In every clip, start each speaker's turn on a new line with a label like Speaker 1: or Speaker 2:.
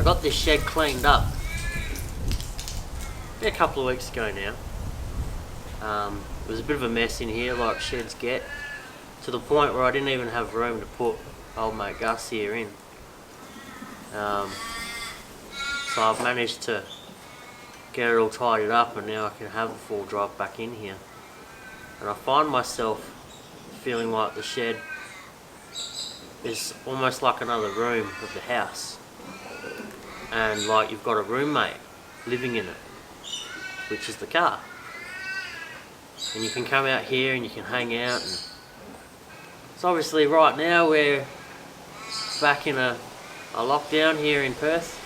Speaker 1: got this shed cleaned up a couple of weeks ago now. It was a bit of a mess in here, like sheds get, to the point where I didn't even have room to put old mate Gus here in. So I've managed to get it all tidied up, and now I can have a full drive back in here. And I find myself feeling like the shed is almost like another room of the house, and like you've got a roommate living in it, which is the car. And you can come out here and you can hang out, and it's obviously right now we're back in a lockdown here in Perth,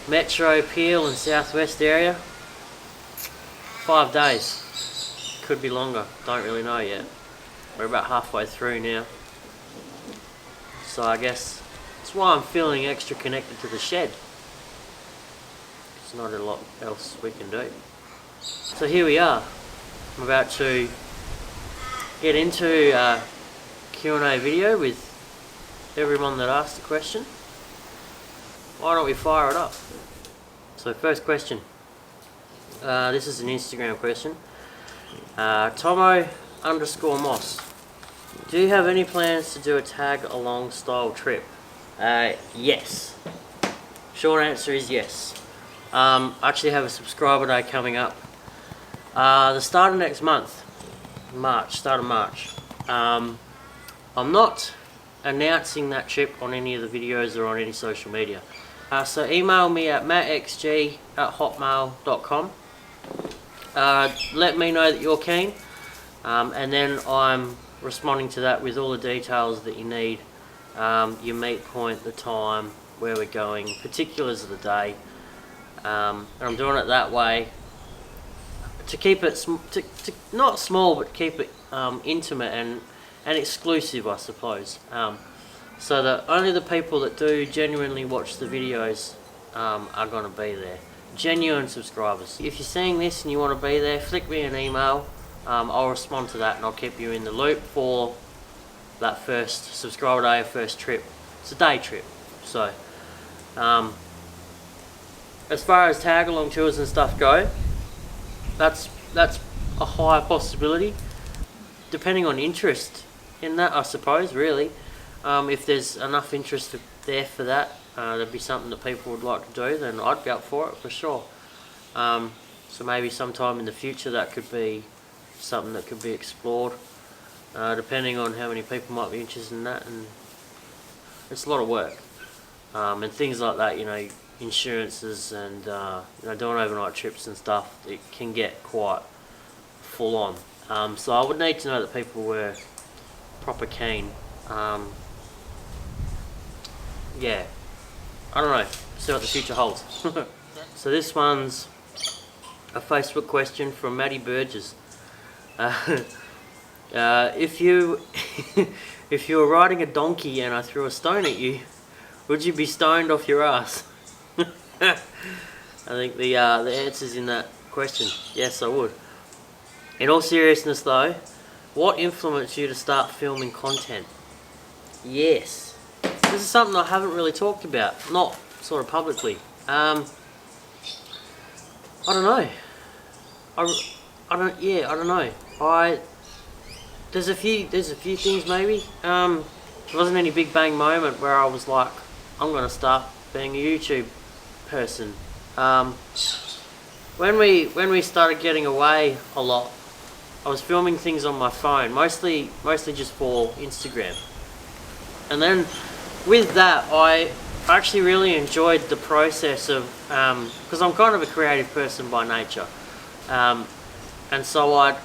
Speaker 1: Metro, Peel and Southwest area. 5 days, could be longer, don't really know yet. We're about halfway through now, so I guess that's why I'm feeling extra connected to the shed. There's not a lot else we can do. So here we are. I'm about to get into a Q&A video with everyone that asked a question. Why don't we fire it up? So first question. This is an Instagram question. Tomo_Moss. Do you have any plans to do a tag along style trip? Yes. Short answer is yes. I actually have a subscriber day coming up. The start of next month, start of March. I'm not announcing that trip on any of the videos or on any social media. So email me at mattxg@hotmail.com. Let me know that you're keen, and then I'm responding to that with all the details that you need. Your meet point, the time, where we're going, particulars of the day. And I'm doing it that way to keep it not small, but keep it intimate and exclusive, I suppose, so that only the people that do genuinely watch the videos are going to be there, genuine subscribers. If you're seeing this and you want to be there, flick me an email. I'll respond to that and I'll keep you in the loop for that first subscriber day, first trip. It's a day trip, so as far as tag along tours and stuff go, that's a higher possibility, depending on interest in that, I suppose, really. If there's enough interest there for that, there'd be something that people would like to do, then I'd be up for it, for sure. So maybe sometime in the future that could be something that could be explored, depending on how many people might be interested in that. And it's a lot of work, and things like that, you know, insurances and you know, doing overnight trips and stuff, it can get quite full on. So I would need to know that people were proper keen. Yeah, I don't know, see what the future holds. So this one's a Facebook question from Maddie Burgess. If you if you were riding a donkey and I threw a stone at you, would you be stoned off your ass? I think the answer's in that question. Yes, I would. In all seriousness though, what influenced you to start filming content? Yes. This is something I haven't really talked about, not sort of publicly. I don't know. I don't know. There's a few things maybe. There wasn't any big bang moment where I was like, I'm gonna start being a YouTube person. When we started getting away a lot, I was filming things on my phone, mostly just for Instagram. And then with that, I actually really enjoyed the process of, because I'm kind of a creative person by nature, and so I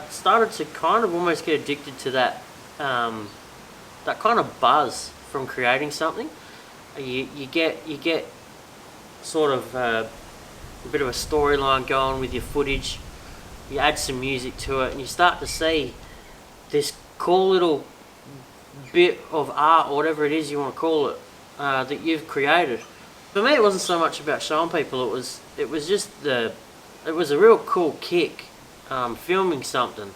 Speaker 1: started to kind of almost get addicted to that that kind of buzz from creating something. You get sort of a bit of a storyline going with your footage. You add some music to it, and you start to see this cool little bit of art, or whatever it is you want to call it, that you've created. For me, it wasn't so much about showing people. It was just it was a real cool kick, filming something.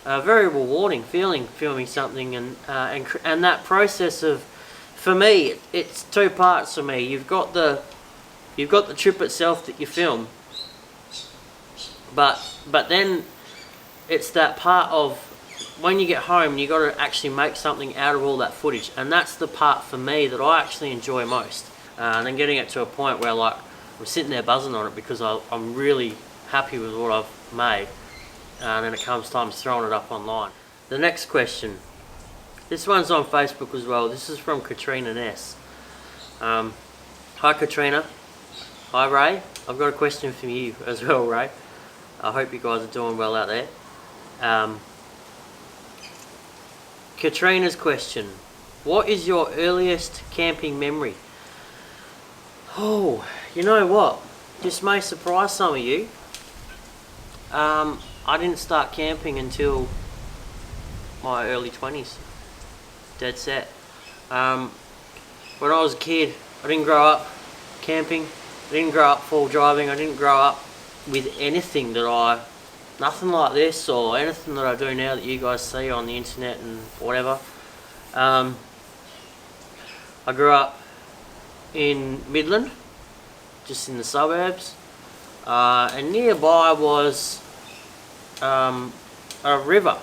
Speaker 1: Very rewarding feeling filming something, and that process of, for me, it's two parts for me. You've got the you've got the trip itself that you film, but then it's that part of when you get home, you got to actually make something out of all that footage, and that's the part for me that I actually enjoy most. And then getting it to a point where like I'm sitting there buzzing on it because I'm really happy with what I've made, and then it comes time to throwing it up online. The next question, this one's on Facebook as well. This is from Katrina Ness. Hi Katrina. Hi Ray. I've got a question for you as well, Ray. I hope you guys are doing well out there. Katrina's question, what is your earliest camping memory? Oh, you know what? This may surprise some of you. I didn't start camping until my early 20s. Dead set. When I was a kid, I didn't grow up camping. I didn't grow up full driving. I didn't grow up with anything that nothing like this or anything that I do now that you guys see on the internet and whatever. I grew up in Midland, just in the suburbs, and nearby was a river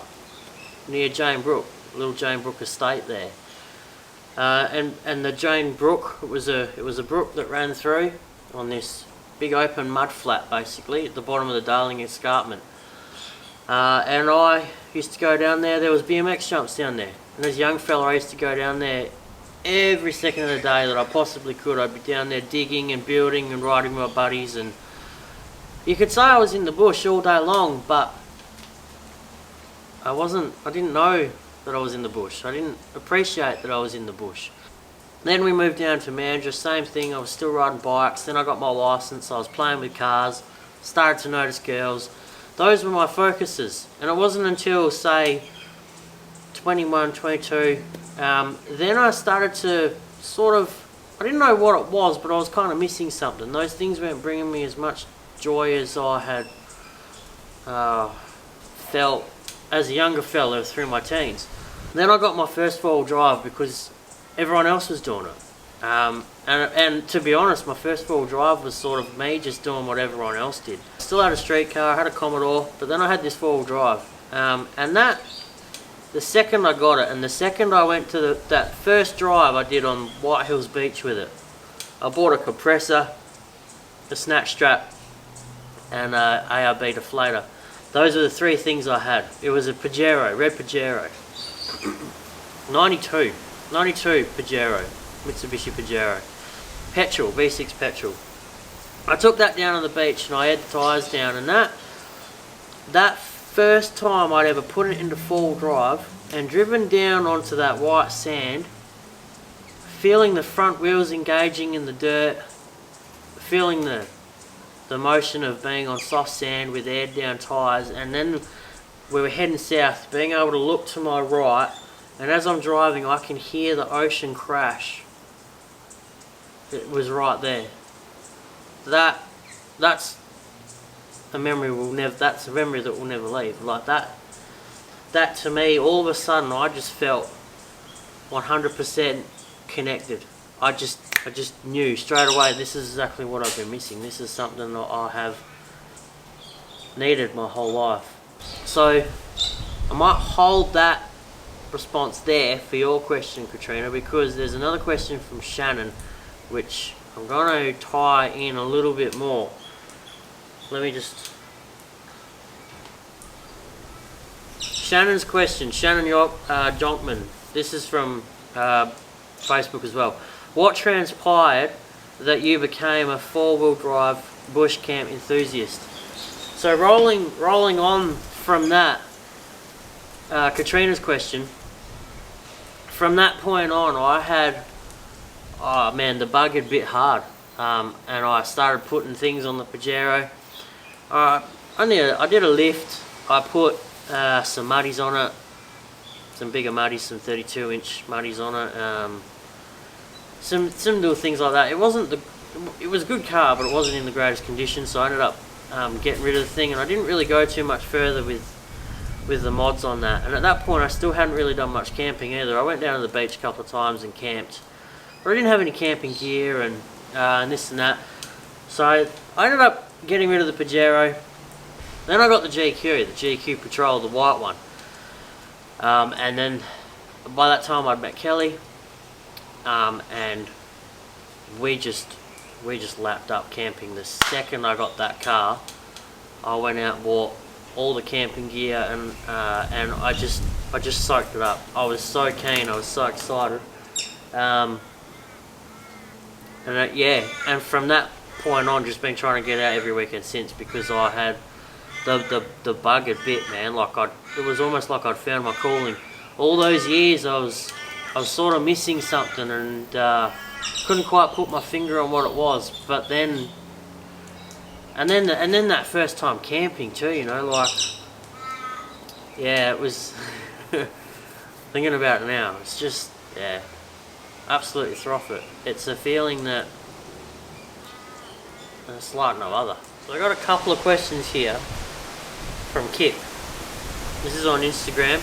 Speaker 1: near Jane Brook, little Jane Brook estate there. And the Jane Brook, it was a brook that ran through on this big open mud flat basically at the bottom of the Darling Escarpment. And I used to go down there. There was BMX jumps down there, and as a young fella I used to go down there every second of the day that I possibly could. I'd be down there digging and building and riding with my buddies, and you could say I was in the bush all day long, but I didn't know that I was in the bush. I didn't appreciate that I was in the bush. Then we moved down to Mandurah, same thing. I was still riding bikes. Then I got my license. I was playing with cars, started to notice girls. Those were my focuses, and it wasn't until say 21, 22, then I started to I didn't know what it was, but I was kind of missing something. Those things weren't bringing me as much joy as I had felt as a younger fella through my teens. Then I got my first four-wheel drive because everyone else was doing it. And to be honest, my first four-wheel drive was sort of me just doing what everyone else did. I still had a street car, I had a Commodore, but then I had this four-wheel drive. And the second I got it, and the second I went to that first drive I did on White Hills Beach with it, I bought a compressor, a snatch strap, and a ARB deflator. Those are the three things I had. It was a Pajero, red Pajero. 92 Pajero, Mitsubishi Pajero. Petrol, V6 petrol. I took that down on the beach and I had the tyres down, and that first time I'd ever put it into full drive and driven down onto that white sand, feeling the front wheels engaging in the dirt, feeling the motion of being on soft sand with aired down tyres, and then we were heading south, being able to look to my right, and as I'm driving I can hear the ocean crash. It was right there. That's a memory that's a memory that will never leave. Like that to me, all of a sudden I just felt 100% connected. I just knew straight away, this is exactly what I've been missing. This is something that I have needed my whole life. So I might hold that response there for your question, Katrina, because there's another question from Shannon which I'm going to tie in a little bit more. Let me just... Shannon's question, Shannon Jonkman. This is from Facebook as well. What transpired that you became a four-wheel drive bush camp enthusiast? So rolling on from that, Katrina's question, from that point on I had, oh man, the bug had bit hard, and I started putting things on the Pajero. I did a lift. I put some muddies on it, some bigger muddies, some 32-inch muddies on it, some little things like that. It was a good car, but it wasn't in the greatest condition, so I ended up getting rid of the thing, and I didn't really go too much further with the mods on that. And at that point I still hadn't really done much camping either. I went down to the beach a couple of times and camped, but I didn't have any camping gear and this and that. So I ended up getting rid of the Pajero. Then I got the GQ Patrol, the white one. And then by that time I'd met Kelly, and we just lapped up camping. The second I got that car, I went out and bought all the camping gear, and I just soaked it up. I was so keen, I was so excited, and from that point on, just been trying to get out every weekend since, because I had the bug a bit, man. Like it was almost like I'd found my calling. All those years I was sort of missing something, and couldn't quite put my finger on what it was. But then that first time camping too, you know, like, yeah, it was thinking about it now, it's just, yeah, absolutely froth it. It's a feeling that it's like no other. So I got a couple of questions here from Kip. This is on Instagram.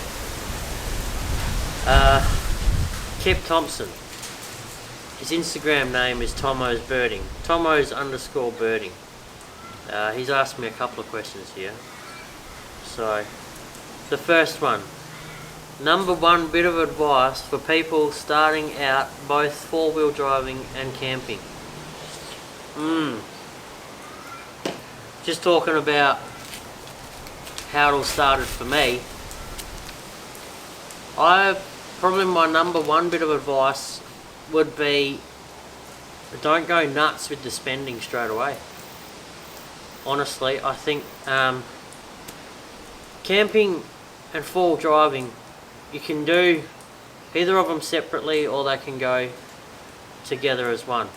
Speaker 1: Kip Thompson. His Instagram name is Tomo's Birding. Tomos_birding. He's asked me a couple of questions here. So, the first one. Number one bit of advice for people starting out both four-wheel driving and camping. Just talking about how it all started for me. Probably my number one bit of advice would be, don't go nuts with the spending straight away. Honestly, I think camping and four-wheel driving, you can do either of them separately, or they can go together as one.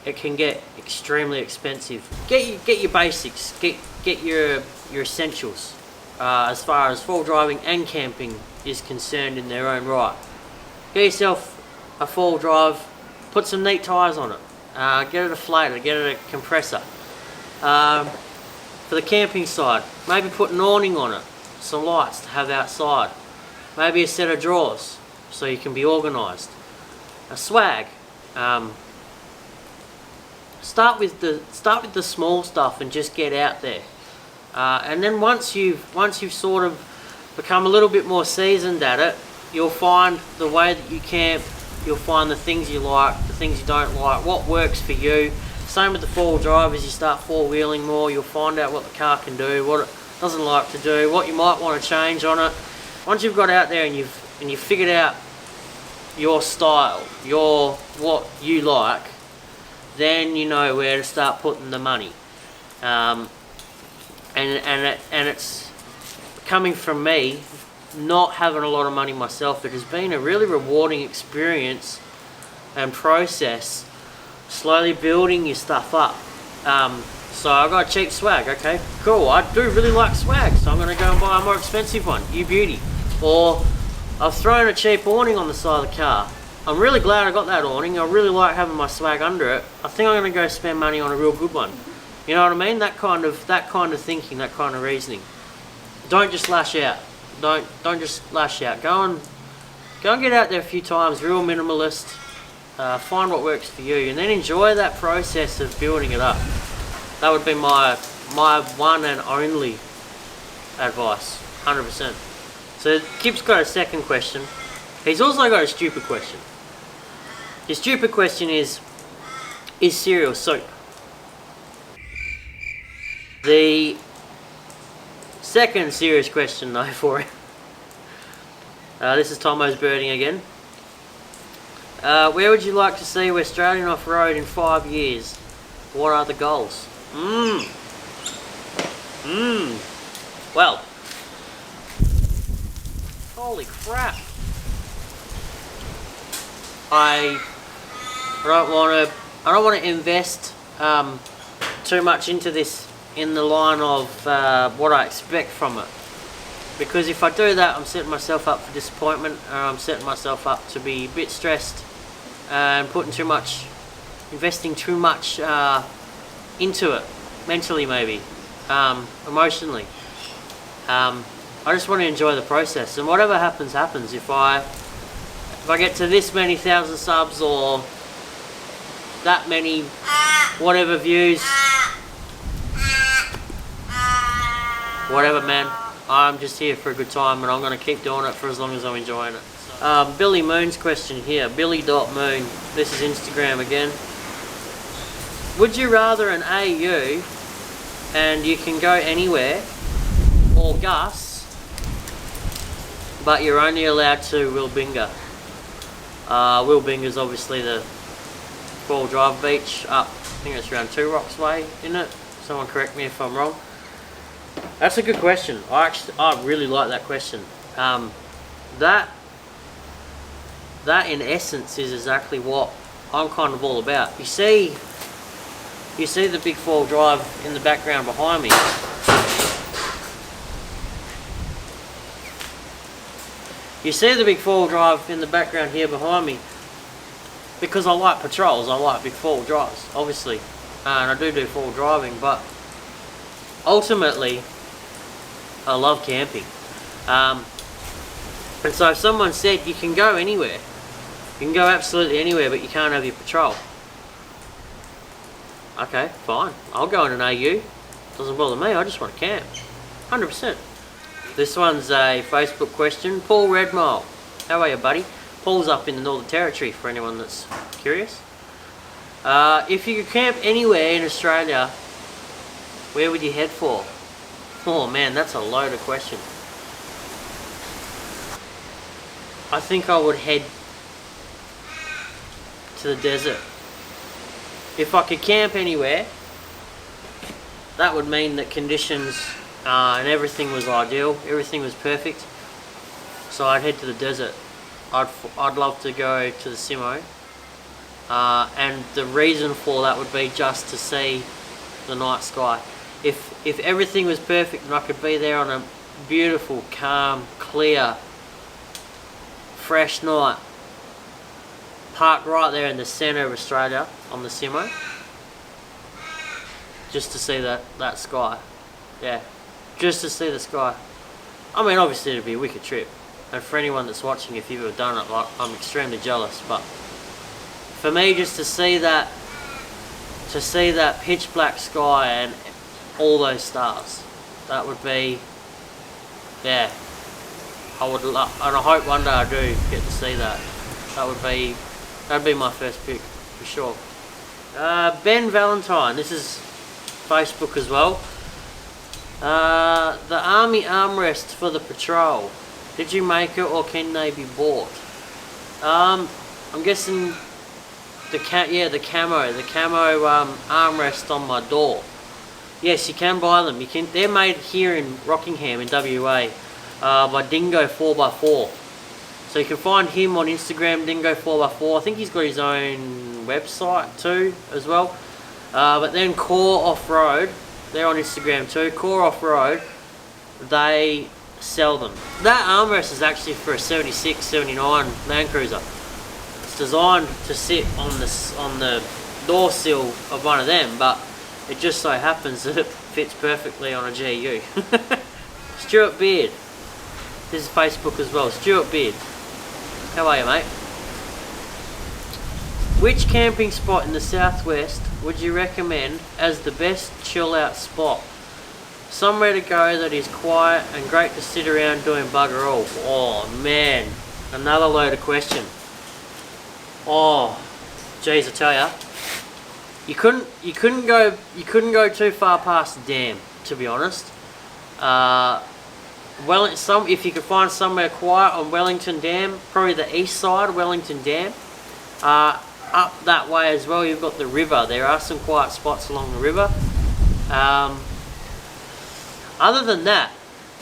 Speaker 1: It can get extremely expensive. Get your basics, get your essentials as far as four-wheel driving and camping is concerned in their own right. Get yourself a four-wheel drive, put some neat tyres on it, get it deflated, get it a compressor. For the camping side, maybe put an awning on it, some lights to have outside, maybe a set of drawers so you can be organised, a swag. Start with the small stuff and just get out there, and then once you've sort of become a little bit more seasoned at it, you'll find the way that you camp. You'll find the things you like, the things you don't like, what works for you. Same with the four-wheel drive. As you start four-wheeling more, you'll find out what the car can do, what it doesn't like to do, what you might want to change on it. Once you've got out there and you've figured out your style, what you like, then you know where to start putting the money. And it's coming from me, not having a lot of money myself. It has been a really rewarding experience and process, slowly building your stuff up. So I got a cheap swag. Okay, cool. I do really like swag, so I'm going to go and buy a more expensive one. You beauty. Or I've thrown a cheap awning on the side of the car. I'm really glad I got that awning. I really like having my swag under it. I think I'm going to go spend money on a real good one. You know what I mean? That kind of thinking, that kind of reasoning. Don't just lash out. Don't just lash out. Go and get out there a few times, real minimalist. Find what works for you, and then enjoy that process of building it up. That would be my one and only advice, 100%. So Kip's got a second question. He's also got a stupid question. His stupid question is cereal soup? The second serious question though for him. This is Tomo's Birding again. Where would you like to see Australian off-road in 5 years? What are the goals? Well, holy crap. I don't want to invest too much into this in the line of what I expect from it, because if I do that, I'm setting myself up for disappointment, and I'm setting myself up to be a bit stressed and investing too much into it, mentally maybe, emotionally. I just want to enjoy the process, and whatever happens happens. If I get to this many thousand subs or that many whatever views, whatever, man. I'm just here for a good time, and I'm going to keep doing it for as long as I'm enjoying it. Billy Moon's question here, Billy.Moon. This is Instagram again. Would you rather an AU and you can go anywhere, or Gus, but you're only allowed to Wilbinga? Wilbinga's obviously the 4-wheel drive beach up, I think it's around 2 Rocks Way, isn't it? Someone correct me if I'm wrong. That's a good question. I really like that question. That in essence is exactly what I'm kind of all about. You see the big 4-wheel drive in the background behind me. You see the big 4-wheel drive in the background here behind me because I like patrols. I like big 4-wheel drives, obviously, and I do 4-wheel driving, but ultimately I love camping. And so if someone said you can go anywhere, you can go absolutely anywhere, but you can't have your patrol. Okay, fine. I'll go in an AU. Doesn't bother me. I just want to camp. 100%. This one's a Facebook question. Paul Redmile. How are you, buddy? Paul's up in the Northern Territory, for anyone that's curious. If you could camp anywhere in Australia, where would you head for? Oh man, that's a loaded question. I think I would head to the desert. If I could camp anywhere, that would mean that conditions and everything was ideal, everything was perfect. So I'd head to the desert. I'd love to go to the Simo, and the reason for that would be just to see the night sky. If everything was perfect and I could be there on a beautiful, calm, clear, fresh night, parked right there in the centre of Australia on the Simo, just to see that sky. Yeah, just to see the sky. I mean, obviously it'd be a wicked trip, and for anyone that's watching, if you've ever done it, like, I'm extremely jealous. But for me, just to see that pitch black sky and all those stars, that would be, yeah, I would love, and I hope one day I do get to see that. That'd be my first pick for sure. Ben Valentine, this is Facebook as well. The army armrest for the patrol, did you make it or can they be bought? I'm guessing the camo armrest on my door. Yes, you can buy them. They're made here in Rockingham in WA by Dingo 4x4. So you can find him on Instagram, Dingo 4x4. I think he's got his own website too as well. But then Core Off-Road, they're on Instagram too. Core Off-Road, they sell them. That armrest is actually for a 76, 79 Land Cruiser. It's designed to sit on the door sill of one of them, but it just so happens that it fits perfectly on a GU. Stuart Beard, this is Facebook as well. Stuart Beard, how are you, mate? Which camping spot in the southwest would you recommend as the best chill out spot? Somewhere to go that is quiet and great to sit around doing bugger all. Oh man, another loaded question. Oh, geez, I tell ya, you couldn't go too far past the dam, to be honest. If you could find somewhere quiet on Wellington Dam, probably the east side of Wellington Dam. Up that way as well, you've got the river. There are some quiet spots along the river. Other than that,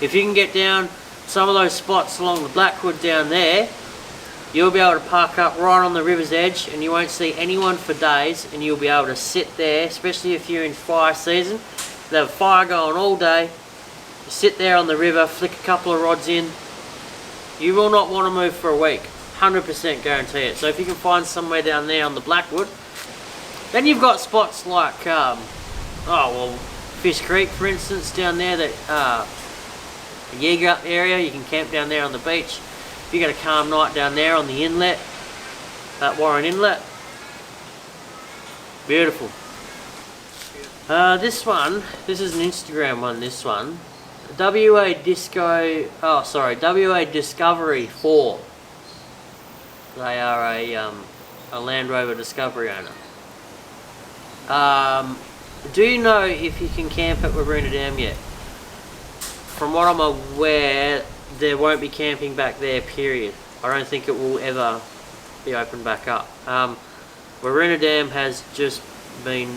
Speaker 1: if you can get down some of those spots along the Blackwood down there, you'll be able to park up right on the river's edge and you won't see anyone for days, and you'll be able to sit there, especially if you're in fire season. They have a fire going all day. You sit there on the river, flick a couple of rods in. You will not want to move for a week. 100% guarantee it. So if you can find somewhere down there on the Blackwood, then you've got spots like Fish Creek, for instance, down there, that Yeager area. You can camp down there on the beach. If you get a calm night down there on the inlet, that Warren Inlet, beautiful. This is an Instagram one, this one. WA Discovery 4. They are a Land Rover Discovery owner. Do you know if you can camp at Waroona Dam yet? From what I'm aware, there won't be camping back there, period. I don't think it will ever be opened back up. Waroona Dam has just been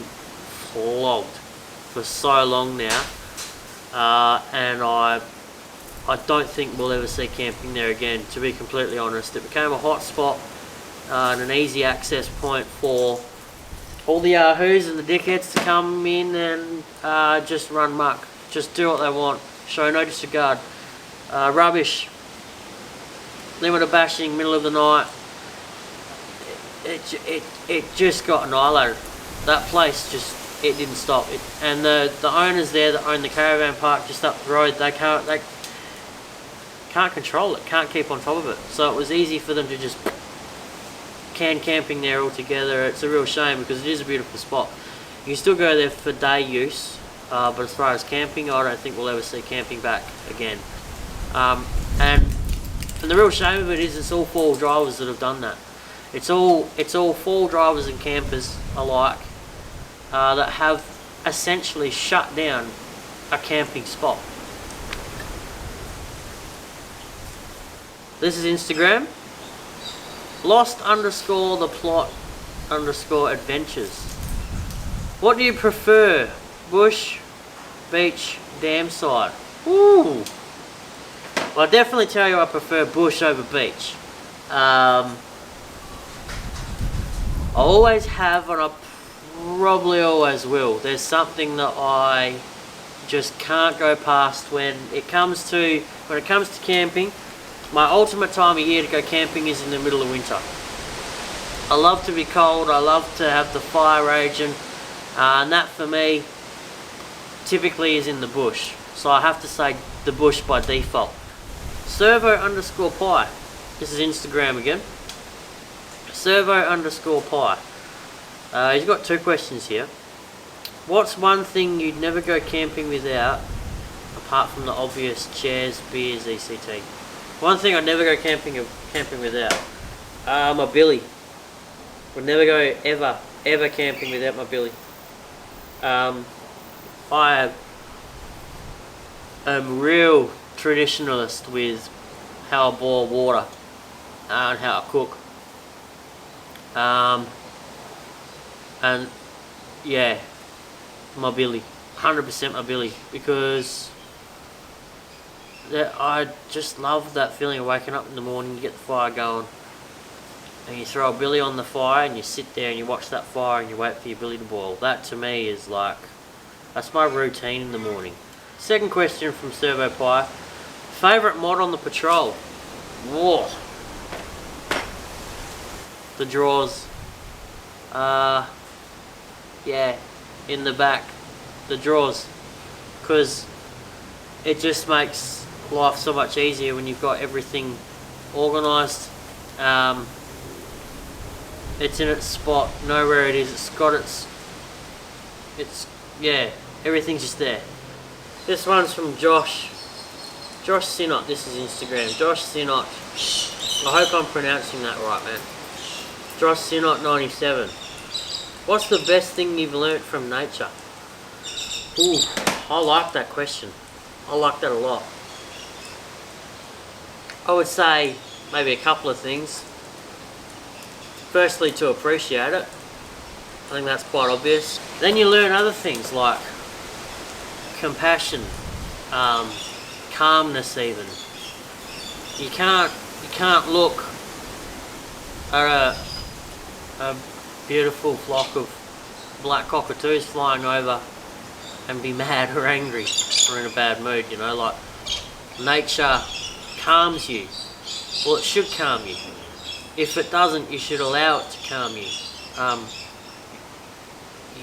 Speaker 1: flogged for so long now, and I don't think we'll ever see camping there again, to be completely honest. It became a hot spot and an easy access point for all the yahoos and the dickheads to come in and just run muck, just do what they want, show no disregard. Rubbish, limiter bashing, middle of the night. It just got annihilated. That place it didn't stop. And the owners there that own the caravan park just up the road, they can't control it, can't keep on top of it. So it was easy for them to just can camping there altogether. It's a real shame because it is a beautiful spot. You can still go there for day use, but as far as camping, I don't think we'll ever see camping back again. And the real shame of it is it's all 4 drivers that have done that. It's all 4 drivers and campers alike that have essentially shut down a camping spot. This is Instagram. Lost_the_plot_adventures. What do you prefer? Bush, beach, dam side? Ooh. Well, I'll definitely tell you I prefer bush over beach. I always have, and I probably always will. There's something that I just can't go past when it comes to camping. My ultimate time of year to go camping is in the middle of winter. I love to be cold, I love to have the fire raging, and that for me typically is in the bush. So I have to say the bush by default. Servo_pie. This is Instagram again. Servo_pie. He's got 2 questions here. What's one thing you'd never go camping without, apart from the obvious chairs, beers, etc.? One thing I'd never go camping without, my billy. Would never go ever camping without my billy. I am real traditionalist with how I boil water and how I cook. And yeah, my billy, 100% my billy, because I just love that feeling of waking up in the morning, you get the fire going, and you throw a billy on the fire and you sit there and you watch that fire and you wait for your billy to boil. That to me is like, that's my routine in the morning. Second question from Servo Pie. Favourite mod on the patrol? Whoa. The drawers. Yeah, in the back. The drawers. Because it just makes life so much easier when you've got everything organised. It's in its spot, know where it is, it's got yeah, everything's just there. This one's from Josh Sinnott. This is Instagram. Josh Sinnott. I hope I'm pronouncing that right, man. Josh Sinnott 97. What's the best thing you've learnt from nature? Ooh, I like that question. I like that a lot. I would say maybe a couple of things. Firstly, to appreciate it. I think that's quite obvious. Then you learn other things like compassion, calmness even. You can't look at a beautiful flock of black cockatoos flying over and be mad or angry or in a bad mood, you know, like nature calms you. Well, it should calm you. If it doesn't, you should allow it to calm you.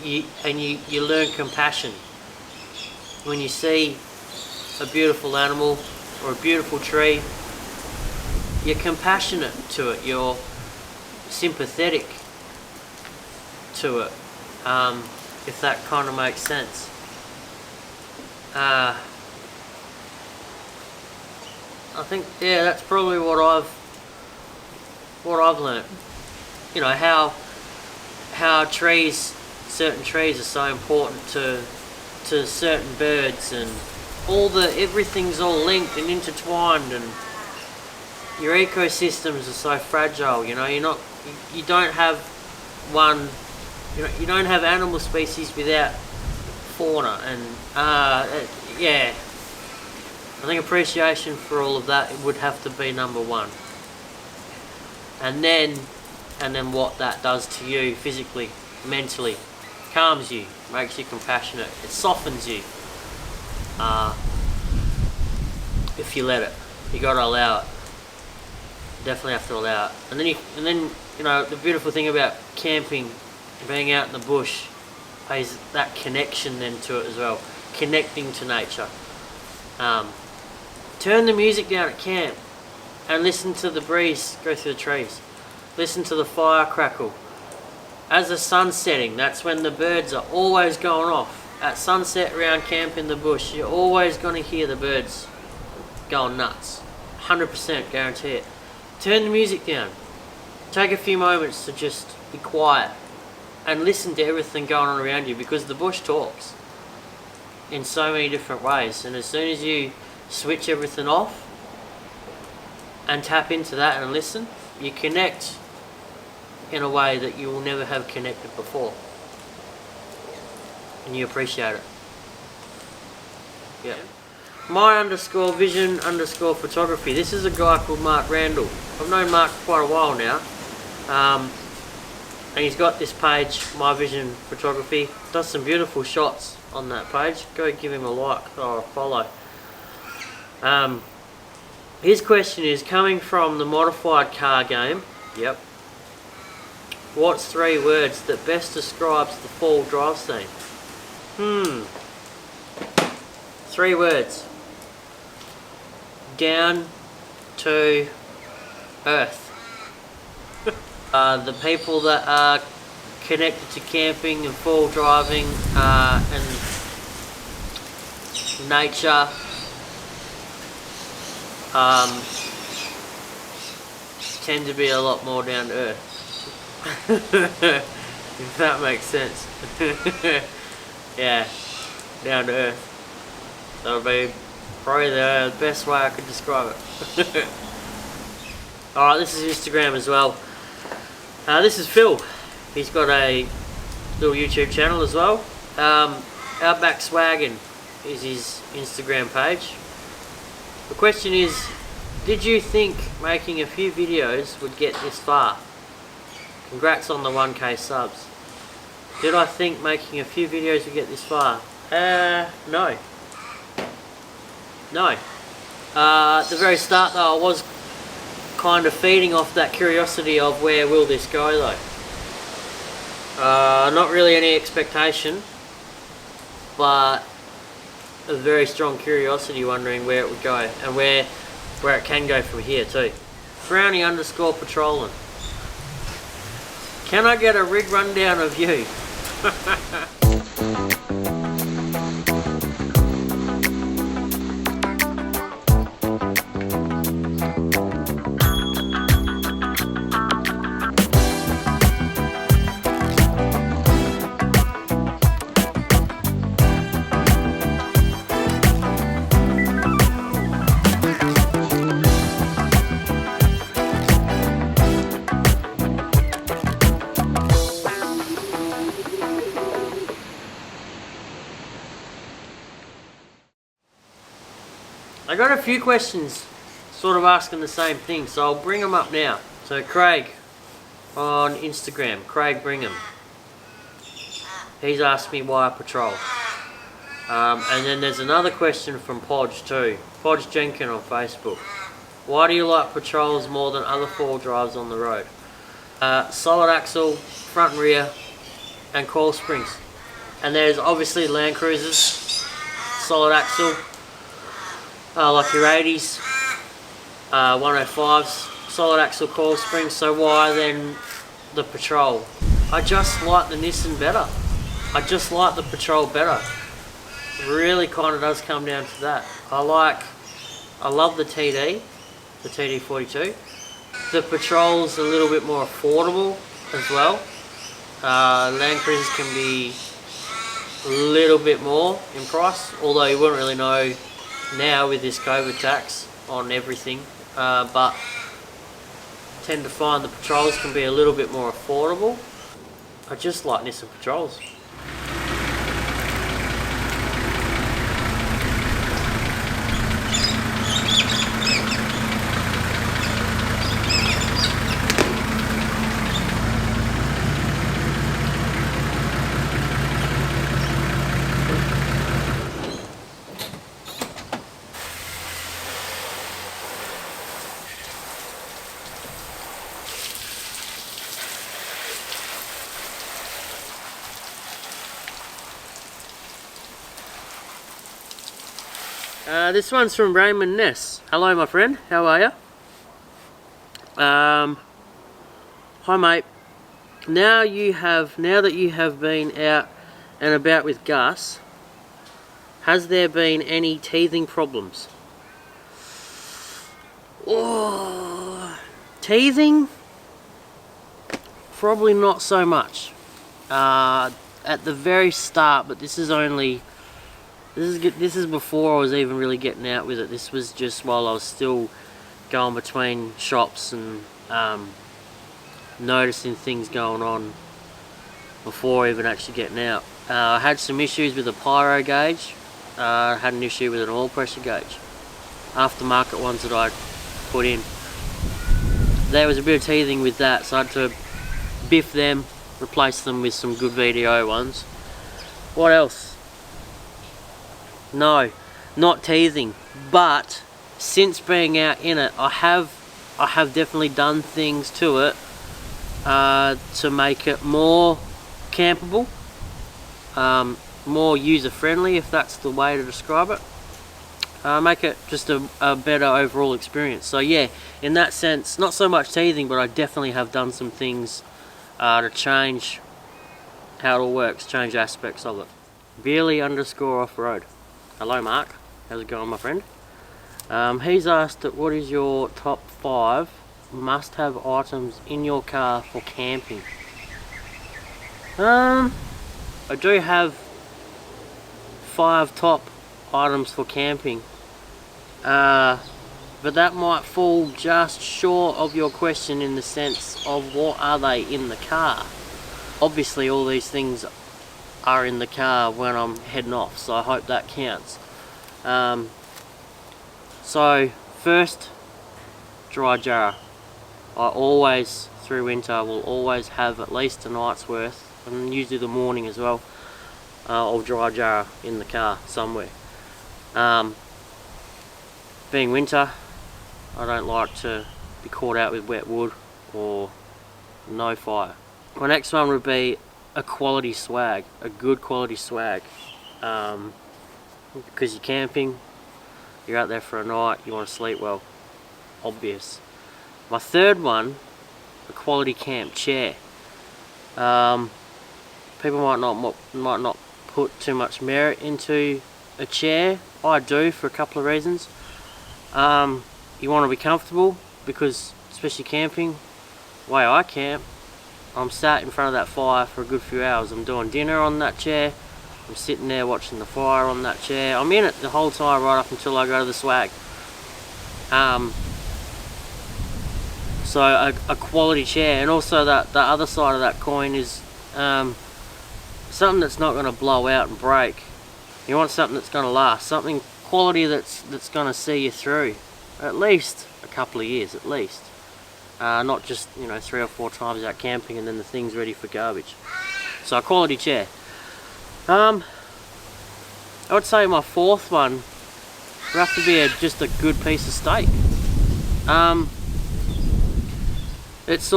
Speaker 1: You learn compassion. When you see a beautiful animal or a beautiful tree, you're compassionate to it, you're sympathetic to it. if that kind of makes sense. I think, yeah, that's probably what I've learnt. You know, how certain trees are so important to certain birds, and everything's all linked and intertwined, and your ecosystems are so fragile. You know, you don't have one. You don't have animal species without fauna, and yeah. I think appreciation for all of that would have to be number one. And then what that does to you physically, mentally, calms you, makes you compassionate, it softens you. If you let it, you got to allow it. You definitely have to allow it. And then you know, the beautiful thing about camping, being out in the bush, pays that connection then to it as well. Connecting to nature. Turn the music down at camp and listen to the breeze go through the trees. Listen to the fire crackle. As the sun's setting, that's when the birds are always going off. At sunset around camp in the bush, you're always going to hear the birds going nuts. 100% guarantee it. Turn the music down. Take a few moments to just be quiet and listen to everything going on around you, because the bush talks in so many different ways, and as soon as you switch everything off and tap into that and listen, you connect in a way that you will never have connected before, and you appreciate it. Yeah. My_vision_photography. This is a guy called Mark Randall. I've known Mark for quite a while now, and he's got this page, My Vision Photography. Does some beautiful shots on that page. Go give him a like or a follow. His question is, coming from the modified car game, yep, what's 3 words that best describes the full drive scene? 3 words. Down to earth. The people that are connected to camping and full driving and nature tend to be a lot more down to earth. If that makes sense. Yeah, down to earth. That would be probably the best way I could describe it. Alright, this is Instagram as well. This is Phil. He's got a little YouTube channel as well. Outback Swaggin is his Instagram page. The question is, did you think making a few videos would get this far? Congrats on the 1k subs. Did I think making a few videos would get this far? No. No. At the very start though, I was kind of feeding off that curiosity of where will this go though. Not really any expectation, but a very strong curiosity, wondering where it would go and where it can go from here too. Brownie_patrolling. Can I get a rig rundown of you? I got a few questions sort of asking the same thing, so I'll bring them up now. So Craig on Instagram, Craig Brigham, he's asked me why I patrol. And then there's another question from Podge too, Podge Jenkin on Facebook. Why do you like patrols more than other 4 drives on the road? Solid axle, front and rear, and coil springs. And there's obviously Land Cruisers, solid axle, like your 80s, 105s, solid axle coil springs. So why then the patrol? I just like the Nissan better. I just like the Patrol better. Really kind of does come down to that. I love the TD, the TD42. The Patrol's a little bit more affordable as well. Land Cruisers can be a little bit more in price, although you wouldn't really know now with this COVID tax on everything, but tend to find the Patrols can be a little bit more affordable. I just like Nissan Patrols. This one's from Raymond Ness. Hello, my friend. How are you? Hi, mate. Now that you have been out and about with Gus, has there been any teething problems? Oh, teething? Probably not so much. At the very start, but this is before I was even really getting out with it. This was just while I was still going between shops and noticing things going on before even actually getting out. I had some issues with the pyro gauge. I had an issue with an oil pressure gauge. Aftermarket ones that I put in. There was a bit of teething with that, so I had to biff them, replace them with some good VDO ones. What else? No, not teething, but since being out in it, I have definitely done things to it to make it more campable, more user-friendly, if that's the way to describe it. Make it just a better overall experience. So yeah, in that sense, not so much teething, but I definitely have done some things to change how it all works, change aspects of it. Beerly_off-road. Hello Mark, how's it going, my friend? He's asked that what is your top 5 must-have items in your car for camping? I do have 5 top items for camping, but that might fall just short of your question in the sense of what are they in the car. Obviously all these things are in the car when I'm heading off, so I hope that counts. So first, dry jar. I always, through winter, will always have at least a night's worth, and usually the morning as well, of dry jar in the car somewhere. Being winter, I don't like to be caught out with wet wood or no fire. My next one would be a quality swag, a good quality swag, because you're camping, you're out there for a night, you want to sleep well, obvious. My third one, a quality camp chair. People might not put too much merit into a chair. I do, for a couple of reasons. You want to be comfortable, because especially camping, the way I camp, I'm sat in front of that fire for a good few hours. I'm doing dinner on that chair, I'm sitting there watching the fire on that chair. I'm in it the whole time right up until I go to the swag. So a quality chair, and also the other side of that coin is something that's not going to blow out and break. You want something that's going to last, something quality that's going to see you through at least a couple of years, at least. Not just, 3 or 4 times out camping and then the thing's ready for garbage. So a quality chair. I would say my fourth one would have to be just a good piece of steak. It's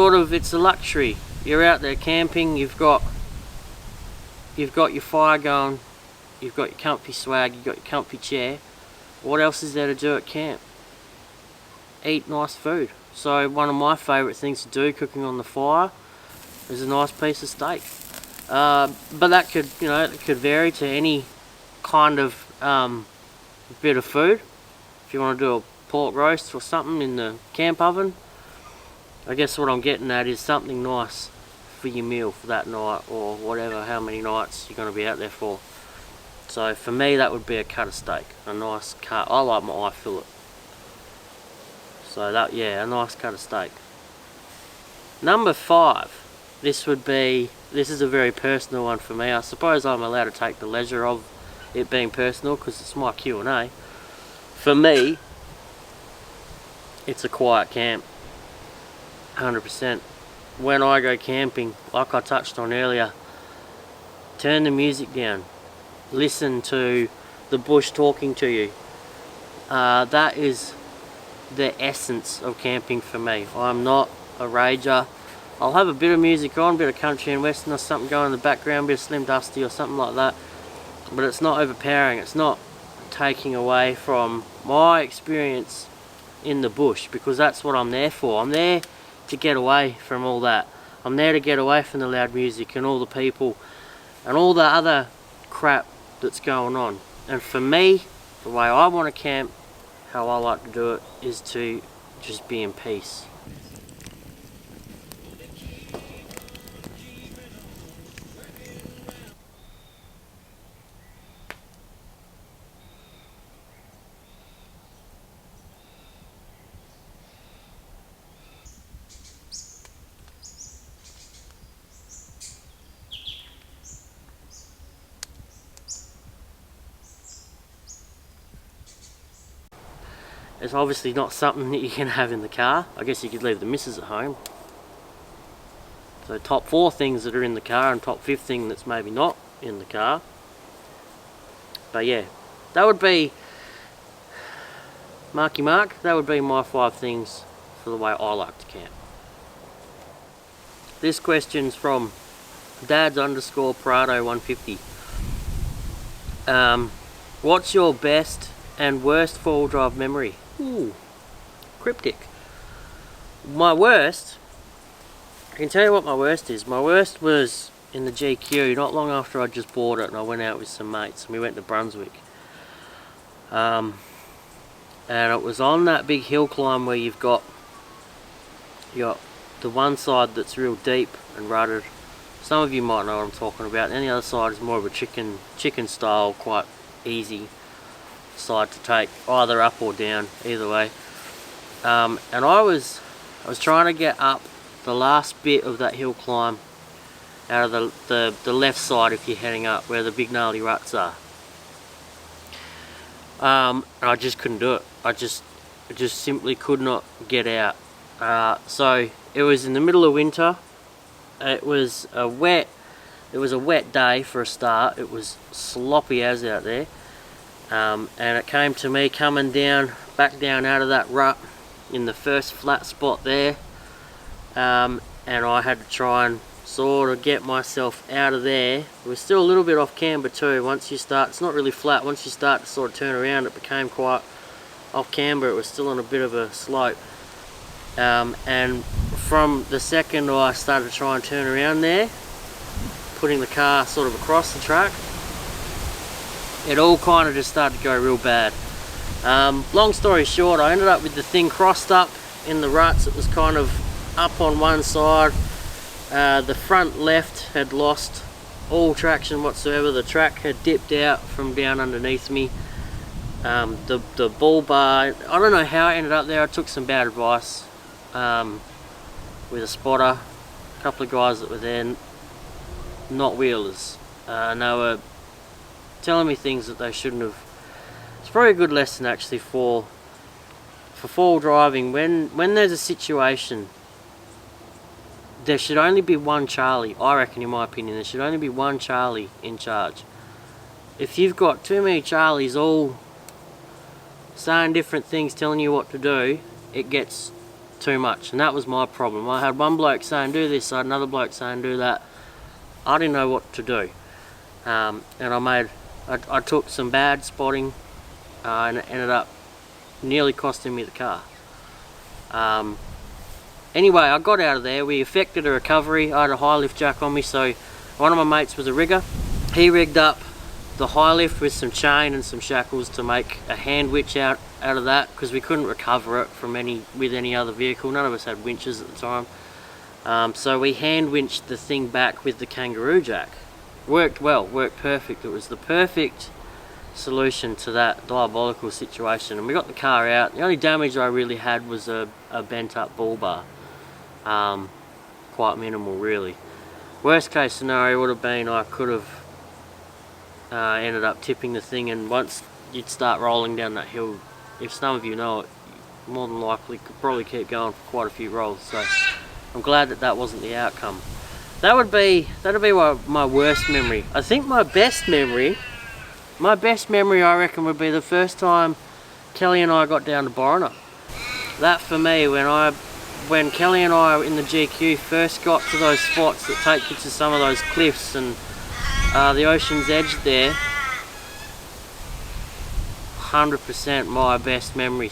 Speaker 1: a luxury. You're out there camping, you've got your fire going, you've got your comfy swag, you've got your comfy chair. What else is there to do at camp? Eat nice food. So one of my favourite things to do, cooking on the fire, is a nice piece of steak. But that could, it could vary to any kind of bit of food. If you want to do a pork roast or something in the camp oven, I guess what I'm getting at is something nice for your meal for that night, or whatever, how many nights you're going to be out there for. So for me, that would be a cut of steak, a nice cut. I like my eye fillet. So that, yeah, a nice cut of steak. Number 5, this is a very personal one for me. I suppose I'm allowed to take the leisure of it being personal because it's my Q&A. For me, it's a quiet camp, 100%. When I go camping, like I touched on earlier, turn the music down, listen to the bush talking to you. That is the essence of camping for me. I'm not a rager. I'll have a bit of music on, a bit of country and western or something going in the background, a bit of Slim Dusty or something like that, but it's not overpowering. It's not taking away from my experience in the bush, because that's what I'm there for. I'm there to get away from all that. I'm there to get away from the loud music and all the people and all the other crap that's going on. And for me, the way I want to camp, how I like to do it, is to just be in peace. It's obviously not something that you can have in the car. I guess you could leave the missus at home. So top 4 things that are in the car, and top 5th thing that's maybe not in the car. But yeah, that would be, Marky Mark, that would be my 5 things for the way I like to camp. This question's from dads_Prado150. What's your best and worst 4-wheel drive memory? Ooh, cryptic. My worst, I can tell you what my worst is. My worst was in the GQ, not long after I just bought it, and I went out with some mates and we went to Brunswick. And it was on that big hill climb where you've got the one side that's real deep and rutted. Some of you might know what I'm talking about. And the other side is more of a chicken style, quite easy side to take, either up or down, either way. And I was trying to get up the last bit of that hill climb out of the left side if you're heading up, where the big gnarly ruts are. And I just couldn't do it. I just simply could not get out. So it was in the middle of winter. It was a wet day for a start. It was sloppy as out there. And it came to me coming back down out of that rut in the first flat spot there, and I had to try and sort of get myself out of there. It was still a little bit off camber too. Once you start, it's not really flat, once you start to sort of turn around, it became quite off camber. It was still on a bit of a slope, and from the second I started to try and turn around there, putting the car sort of across the track, it all kind of just started to go real bad. Long story short, I ended up with the thing crossed up in the ruts. It was kind of up on one side. The front left had lost all traction whatsoever. The track had dipped out from down underneath me. The bull bar, I don't know how I ended up there. I took some bad advice with a spotter, a couple of guys that were there, not wheelers, and they were telling me things that they shouldn't have. It's probably a good lesson actually for 4-wheel driving. When there's a situation, there should only be one Charlie. I reckon, in my opinion, there should only be one Charlie in charge. If you've got too many Charlies all saying different things, telling you what to do, it gets too much. And that was my problem. I had one bloke saying do this, I had another bloke saying do that. I didn't know what to do, and I took some bad spotting, and it ended up nearly costing me the car. Anyway, I got out of there. We effected a recovery. I had a high lift jack on me, so One of my mates was a rigger. He rigged up the high lift with some chain and some shackles to make a hand winch out of that, because we couldn't recover it from with any other vehicle. None of us had winches at the time. So we hand winched the thing back with the kangaroo jack. Worked well, worked perfect. It was the perfect solution to that diabolical situation, and we got the car out. The only damage I really had was a bent up bull bar. Quite minimal really. Worst case scenario would have been I could have ended up tipping the thing, and once you'd start rolling down that hill, if some of you know it, more than likely could probably keep going for quite a few rolls. So I'm glad that wasn't the outcome. That'd be my worst memory. I think my best memory I reckon would be the first time Kelly and I got down to Boronah. That for me, when Kelly and I in the GQ first got to those spots that take you to some of those cliffs and the ocean's edge there, 100% my best memory.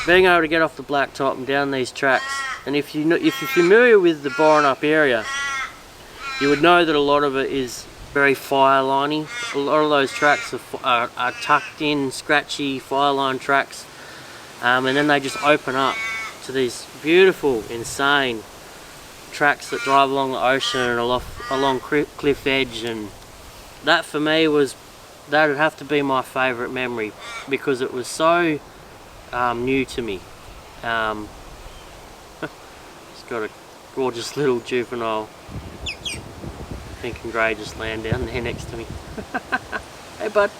Speaker 1: Being able to get off the blacktop and down these tracks. And if you're familiar with the Boronah area, you would know that a lot of it is very fire liney. A lot of those tracks are tucked in, scratchy fireline tracks, and then they just open up to these beautiful, insane tracks that drive along the ocean and along cliff edge. And that for me that'd have to be my favourite memory, because it was so new to me. It's got a gorgeous little juvenile pink and grey just laying down there next to me. Hey bud.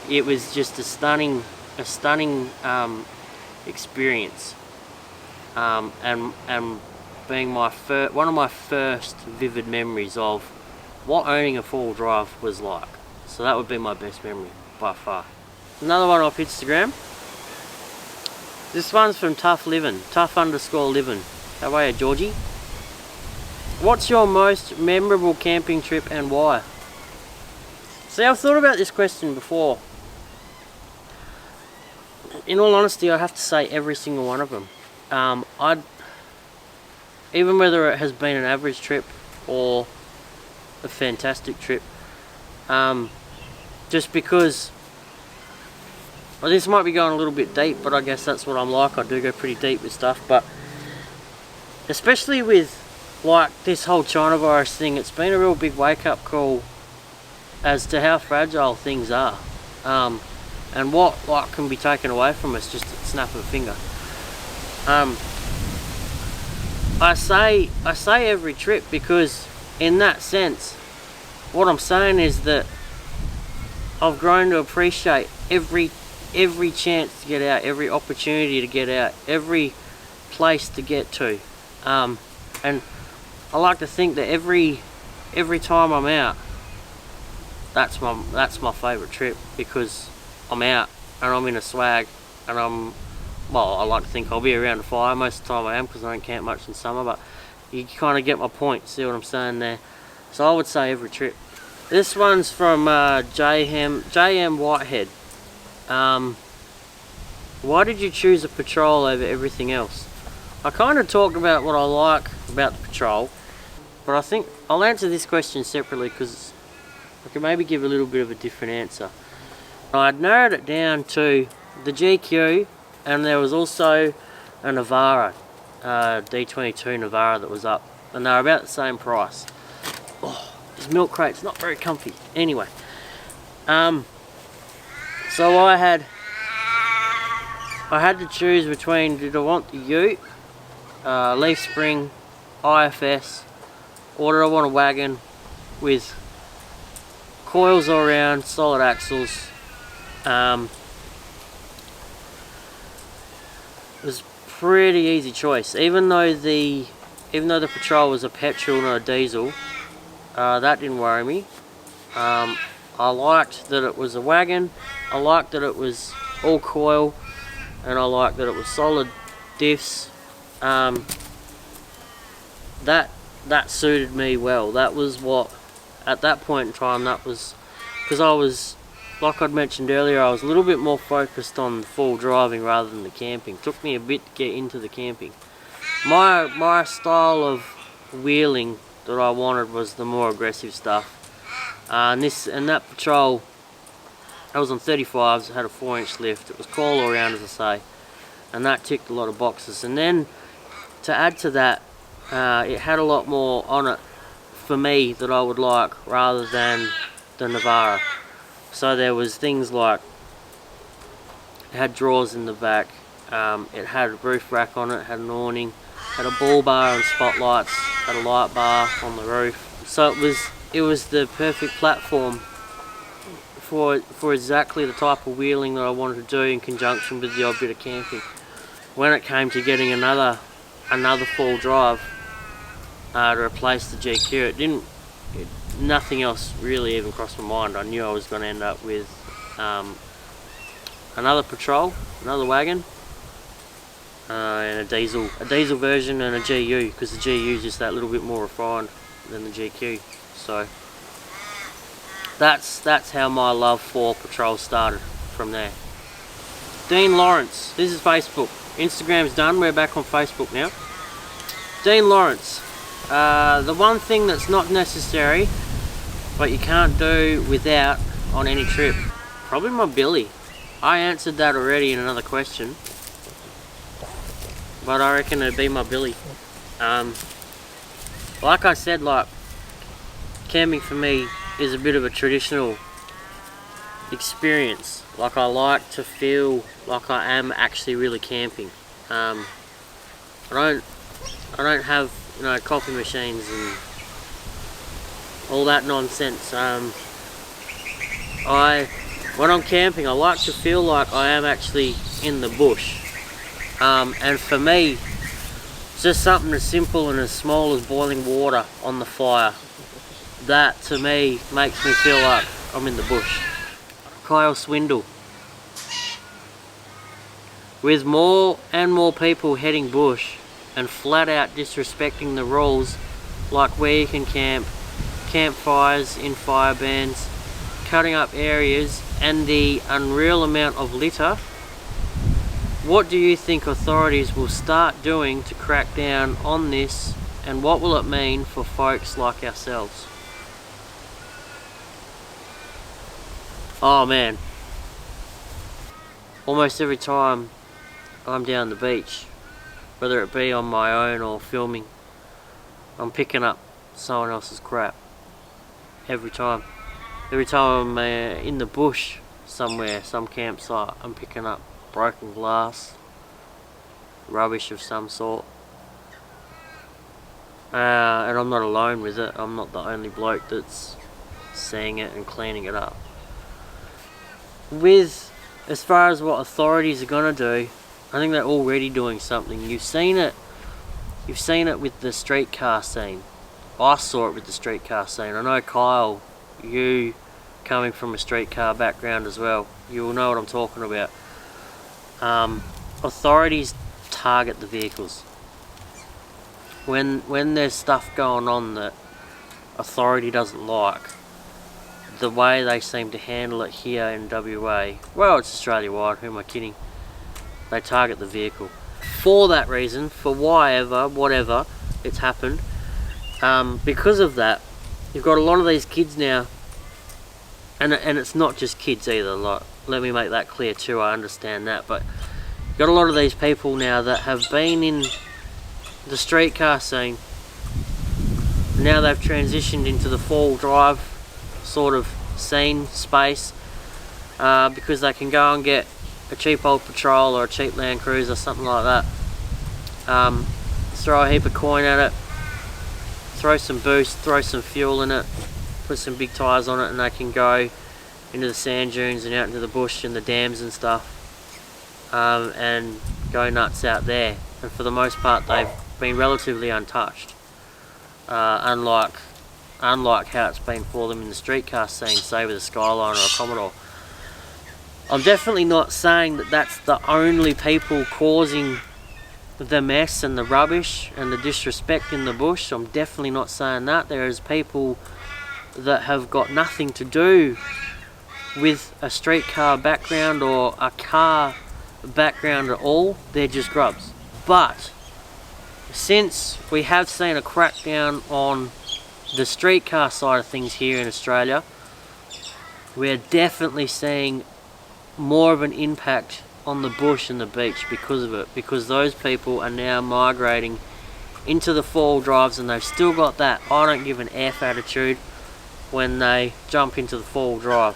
Speaker 1: It was just a stunning experience, and being one of my first vivid memories of what owning a four-wheel drive was like. So that would be my best memory by far. Another one off Instagram. This one's from tough_living. How are you, Georgie? What's your most memorable camping trip and why? See, I've thought about this question before. In all honesty, I have to say every single one of them. Even whether it has been an average trip or a fantastic trip, just because, well, this might be going a little bit deep, but I guess that's what I'm like. I do go pretty deep with stuff, but especially with like this whole China virus thing, it's been a real big wake-up call as to how fragile things are, and what can be taken away from us just at the snap of a finger. I say every trip because in that sense, what I'm saying is that I've grown to appreciate every chance to get out, every opportunity to get out, every place to get to, and I like to think that every time I'm out, that's my favourite trip, because I'm out and I'm in a swag, and I like to think I'll be around the fire. Most of the time I am, because I don't camp much in summer, but you kind of get my point, see what I'm saying there. So I would say every trip. This one's from JM Whitehead. Why did you choose a patrol over everything else? I kind of talked about what I like about the patrol, but I think I'll answer this question separately, because I can maybe give a little bit of a different answer. I'd narrowed it down to the GQ, and there was also a Navara, D22 Navara that was up, and they were about the same price. Oh, this milk crate's not very comfy. Anyway, so I had to choose between, did I want the Ute, leaf spring, IFS, or did I want a wagon with coils all around, solid axles. It was a pretty easy choice. Even though the patrol was a petrol, not a diesel, that didn't worry me. I liked that it was a wagon, I liked that it was all coil, and I liked that it was solid diffs. That suited me well. That was what, at that point in time, that was, because I was, like I'd mentioned earlier, I was a little bit more focused on the full driving rather than the camping. It took me a bit to get into the camping. My style of wheeling that I wanted was the more aggressive stuff. And that patrol, I was on 35s, it had a 4-inch lift, it was coil all round, as I say, and that ticked a lot of boxes. And then to add to that, it had a lot more on it for me that I would like, rather than the Navara. So there was things like, it had drawers in the back, it had a roof rack on it, had an awning, had a ball bar and spotlights, had a light bar on the roof. So it was the perfect platform for exactly the type of wheeling that I wanted to do, in conjunction with the odd bit of camping. When it came to getting another full drive to replace the GQ, nothing else really even crossed my mind. I knew I was going to end up with another patrol, another wagon, and a diesel version, and a GU, because the GU is just that little bit more refined than the GQ. So that's how my love for patrol started from there. Dean Lawrence, this is Facebook. Instagram's done, we're back on Facebook now. Dean Lawrence, the one thing that's not necessary but you can't do without on any trip, probably my billy. I answered that already in another question, but I reckon it'd be my billy. Like I said, like, camping for me is a bit of a traditional experience. Like, I like to feel like I am actually really camping. I don't have, you know, coffee machines and all that nonsense. When I'm camping, I like to feel like I am actually in the bush. And for me, it's just something as simple and as small as boiling water on the fire. That, to me, makes me feel like I'm in the bush. Kyle Swindle. With more and more people heading bush and flat out disrespecting the rules, like where you can camp, campfires in fire bands, cutting up areas, and the unreal amount of litter, what do you think authorities will start doing to crack down on this, and what will it mean for folks like ourselves? Oh man, almost every time I'm down the beach, whether it be on my own or filming, I'm picking up someone else's crap. Every time I'm in the bush somewhere, some campsite, I'm picking up broken glass, rubbish of some sort. And I'm not alone with it. I'm not the only bloke that's seeing it and cleaning it up. As far as what authorities are gonna do, I think they're already doing something. You've seen it with the streetcar scene. I saw it with the streetcar scene. I know, Kyle, you coming from a streetcar background as well, you will know what I'm talking about. Authorities target the vehicles. When there's stuff going on that authority doesn't like, the way they seem to handle it here in WA, well, it's Australia-wide, who am I kidding? They target the vehicle. For that reason, for whatever it's happened, because of that, you've got a lot of these kids now, and it's not just kids either, like, let me make that clear too, I understand that, but you've got a lot of these people now that have been in the streetcar scene. Now they've transitioned into the four-wheel drive sort of scene space, because they can go and get a cheap old Patrol or a cheap Land Cruiser, something like that, throw a heap of coin at it, throw some boost, throw some fuel in it, put some big tyres on it, and they can go into the sand dunes and out into the bush and the dams and stuff, and go nuts out there. And for the most part, they've been relatively untouched, unlike how it's been for them in the streetcar scene, say with a Skyline or a Commodore. I'm definitely not saying that that's the only people causing the mess and the rubbish and the disrespect in the bush. I'm definitely not saying that. There's people that have got nothing to do with a streetcar background or a car background at all. They're just grubs. But since we have seen a crackdown on the streetcar side of things here in Australia, we're definitely seeing more of an impact on the bush and the beach because of it, because those people are now migrating into the four-wheel drives, and they've still got that I don't give an F attitude when they jump into the four-wheel drive,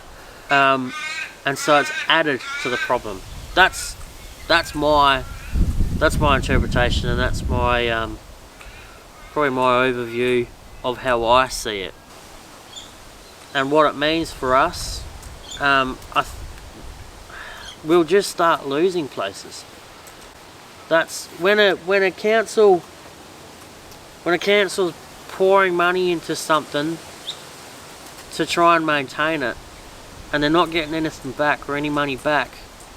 Speaker 1: and so it's added to the problem. That's my interpretation, and that's my probably my overview of how I see it and what it means for us. We'll just start losing places. That's when a council's pouring money into something to try and maintain it, and they're not getting anything back or any money back,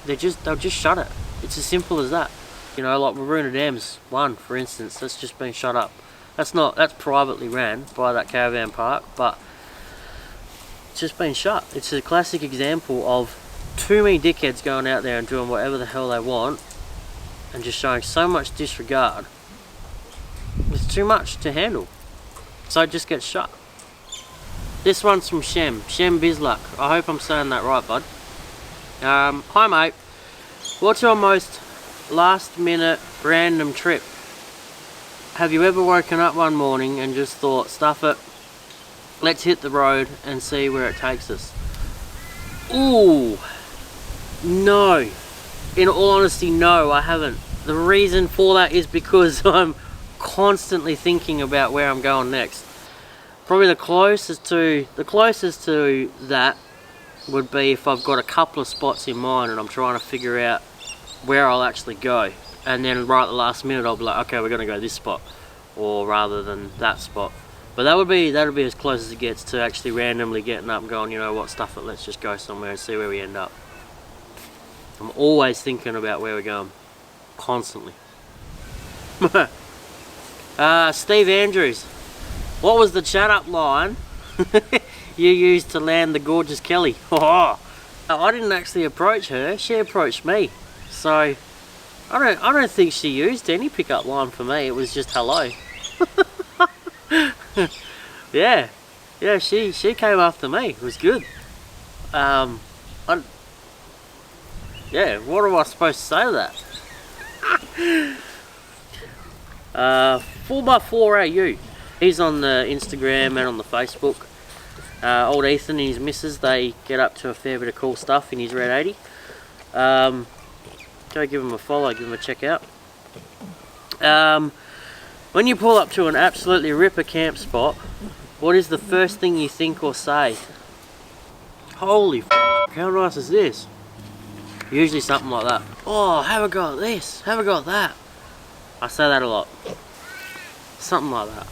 Speaker 1: they'll just shut it. It's as simple as that. You know, like Maroona Dam's one, for instance, that's just been shut up. That's privately ran by that caravan park, but it's just been shut. It's a classic example of too many dickheads going out there and doing whatever the hell they want and just showing so much disregard. It's too much to handle, so it just gets shut. This one's from Shem Bizluck. I hope I'm saying that right, bud. Hi mate, what's your most last minute random trip? Have you ever woken up one morning and just thought, stuff it, let's hit the road and see where it takes us? Ooh, no. In all honesty, no, I haven't. The reason for that is because I'm constantly thinking about where I'm going next. Probably the closest to that would be if I've got a couple of spots in mind and I'm trying to figure out where I'll actually go, and then right at the last minute I'll be like, okay, we're gonna go this spot, or rather than that spot. But that'll be as close as it gets to actually randomly getting up and going, you know what, stuff it, let's just go somewhere and see where we end up. I'm always thinking about where we're going, constantly. Steve Andrews, what was the chat up line you used to land the gorgeous Kelly? Oh, I didn't actually approach her, she approached me. So I don't think she used any pickup line for me. It was just hello. yeah, she came after me. It was good. Yeah, what am I supposed to say to that? 4x4AU. He's on the Instagram and on the Facebook. Old Ethan and his missus, they get up to a fair bit of cool stuff in his red 80. Go give him a follow, give him a check out. When you pull up to an absolutely ripper camp spot, what is the first thing you think or say? Holy f***, how nice is this? Usually something like that. Oh, have I got this? Have I got that? I say that a lot. Something like that.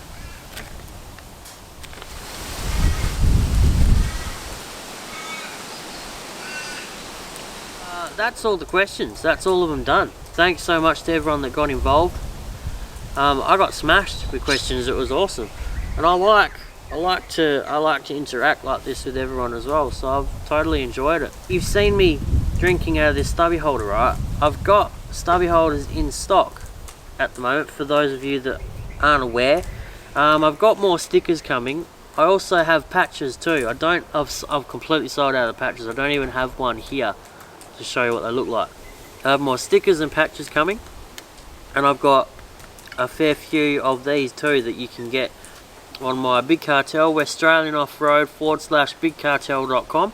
Speaker 1: That's all the questions. That's all of them done. Thanks so much to everyone that got involved. I got smashed with questions. It was awesome, and I like to interact like this with everyone as well. So I've totally enjoyed it. You've seen me drinking out of this stubby holder, right? I've got stubby holders in stock at the moment. For those of you that aren't aware, I've got more stickers coming. I also have patches too. I've completely sold out of the patches. I don't even have one here to show you what they look like. I have more stickers and patches coming, and I've got a fair few of these too that you can get on my Big Cartel, Australian Off-Road /bigcartel.com.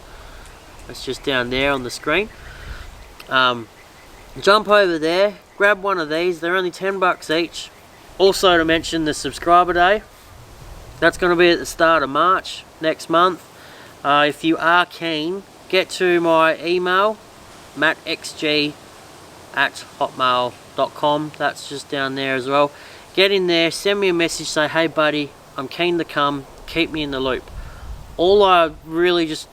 Speaker 1: It's just down there on the screen. Jump over there, grab one of these. They're only $10 each. Also to mention the subscriber day, that's going to be at the start of March next month. If you are keen, get to my email, mattxg@hotmail.com. That's just down there as well. Get in there, send me a message, say, hey buddy, I'm keen to come, keep me in the loop. All I really just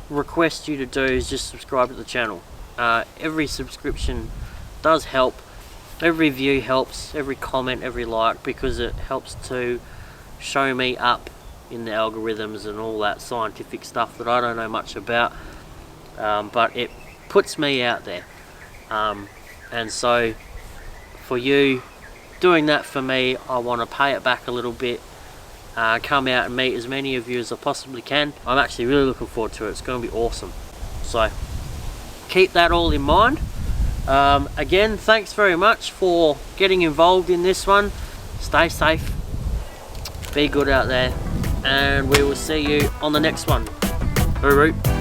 Speaker 1: request you to do is just subscribe to the channel. Every subscription does help, every view helps, every comment, every like, because it helps to show me up in the algorithms and all that scientific stuff that I don't know much about, but it puts me out there, and so for you doing that for me, I want to pay it back a little bit come out and meet as many of you as I possibly can. I'm actually really looking forward to it. It's going to be awesome. So keep that all in mind. Again, thanks very much for getting involved in this one. Stay safe, be good out there, and we will see you on the next one. Hooroo.